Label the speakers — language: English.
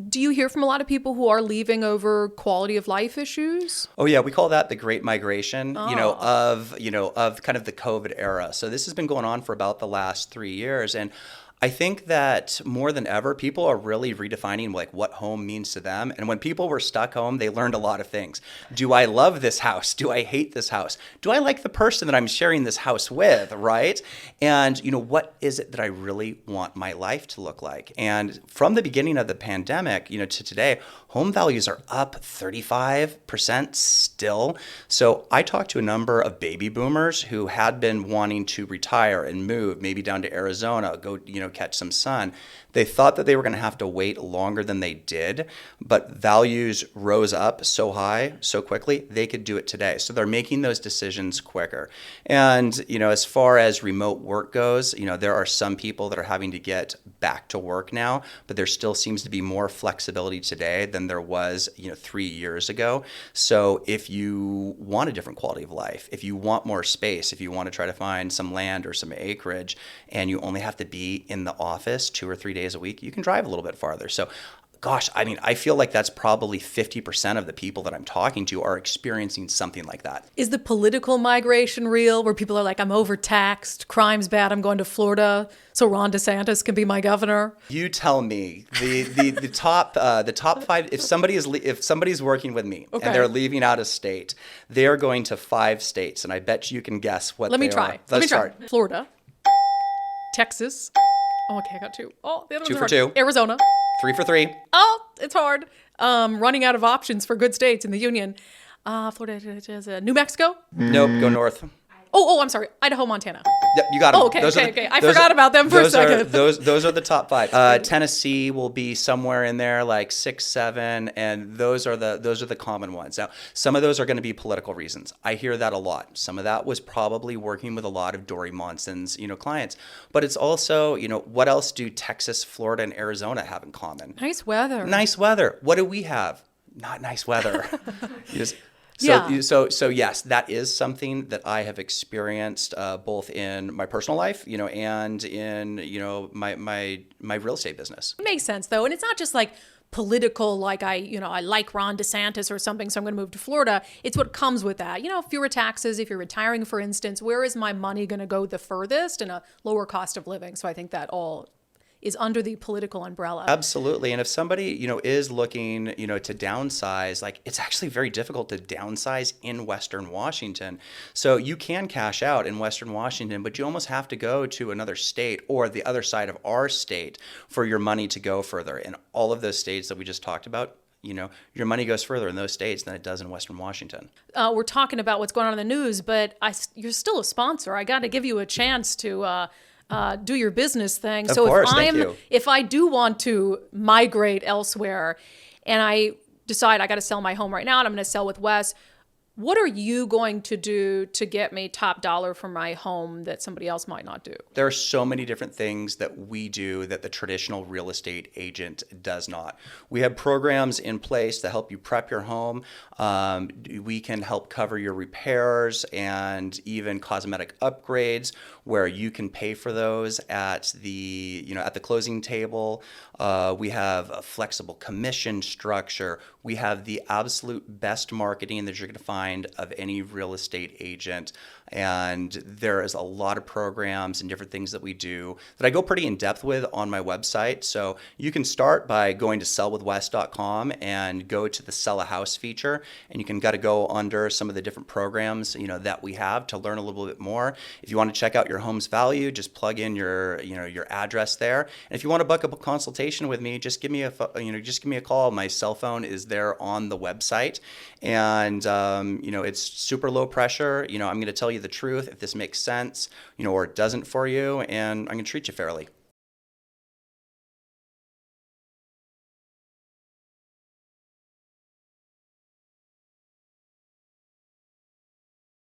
Speaker 1: Do you hear from a lot of people who are leaving over quality of life issues?
Speaker 2: Oh yeah, we call that the Great Migration,
Speaker 1: Oh.
Speaker 2: of kind of the COVID era. So this has been going on for about the last 3 years, and I think that more than ever, people are really redefining like what home means to them. And when people were stuck home, they learned a lot of things. Do I love this house? Do I hate this house? Do I like the person that I'm sharing this house with, right? And what is it that I really want my life to look like? And from the beginning of the pandemic, to today, home values are up 35% still. So I talked to a number of baby boomers who had been wanting to retire and move, maybe down to Arizona, go, catch some sun. They thought that they were going to have to wait longer than they did, but values rose up so high, so quickly, they could do it today. So they're making those decisions quicker. And, as far as remote work goes, there are some people that are having to get back to work now, but there still seems to be more flexibility today than there was, 3 years ago. So if you want a different quality of life, if you want more space, if you want to try to find some land or some acreage, and you only have to be in the office 2 or 3 days a week, you can drive a little bit farther. So gosh, I feel like that's probably 50% of the people that I'm talking to are experiencing something like that.
Speaker 1: Is the political migration real, where people are like, I'm overtaxed, crime's bad, I'm going to Florida so Ron DeSantis can be my governor?
Speaker 2: You tell me the top five. If somebody's working with me
Speaker 1: Okay.
Speaker 2: and they're leaving out of state, they are going to 5 states, and I bet you can guess what.
Speaker 1: Let me
Speaker 2: they
Speaker 1: try.
Speaker 2: are.
Speaker 1: Let me try.
Speaker 2: Start.
Speaker 1: Florida, Texas. Oh, okay, I got two. Oh, the other
Speaker 2: Two
Speaker 1: one's
Speaker 2: for
Speaker 1: hard.
Speaker 2: two.
Speaker 1: Arizona.
Speaker 2: 3 for 3.
Speaker 1: Oh, it's hard. Running out of options for good states in the union. Florida, New Mexico.
Speaker 2: Nope. Go north.
Speaker 1: Oh, I'm sorry. Idaho, Montana.
Speaker 2: Yep, you got them.
Speaker 1: Oh, okay, okay. I forgot about them for a second.
Speaker 2: Those are the top five. Tennessee will be somewhere in there, like 6, 7, and those are the common ones. Now, some of those are going to be political reasons. I hear that a lot. Some of that was probably working with a lot of Dory Monson's, clients. But it's also, what else do Texas, Florida, and Arizona have in common?
Speaker 1: Nice weather.
Speaker 2: Nice weather. What do we have? Not nice weather. You just-
Speaker 1: Yeah.
Speaker 2: So yes, that is something that I have experienced both in my personal life, and in my real estate business.
Speaker 1: It makes sense though, and it's not just like political, like I like Ron DeSantis or something, so I'm going to move to Florida. It's what comes with that. Fewer taxes. If you're retiring, for instance, where is my money going to go the furthest, and a lower cost of living. So I think that all is under the political umbrella.
Speaker 2: Absolutely. And if somebody, is looking, to downsize, like it's actually very difficult to downsize in Western Washington. So you can cash out in Western Washington, but you almost have to go to another state or the other side of our state for your money to go further. And all of those states that we just talked about, your money goes further in those states than it does in Western Washington.
Speaker 1: We're talking about what's going on in the news, but you're still a sponsor. I got to give you a chance to do your business thing.
Speaker 2: Of
Speaker 1: So
Speaker 2: course, thank you.
Speaker 1: if I do want to migrate elsewhere and I decide I got to sell my home right now and I'm going to sell with Wes, what are you going to do to get me top dollar for my home that somebody else might not do?
Speaker 2: There are so many different things that we do that the traditional real estate agent does not. We have programs in place to help you prep your home. We can help cover your repairs and even cosmetic upgrades where you can pay for those at the closing table. We have a flexible commission structure. We have the absolute best marketing that you're going to find of any real estate agent. And there is a lot of programs and different things that we do that I go pretty in depth with on my website. So you can start by going to sellwithwes.com and go to the sell a house feature, and you can go under some of the different programs that we have to learn a little bit more. If you want to check out your home's value, just plug in your address there. And if you want to book a consultation with me, just give me a call. My cell phone is there on the website, and it's super low pressure. I'm going to tell you the truth if this makes sense, or it doesn't for you, and I'm going to treat you fairly.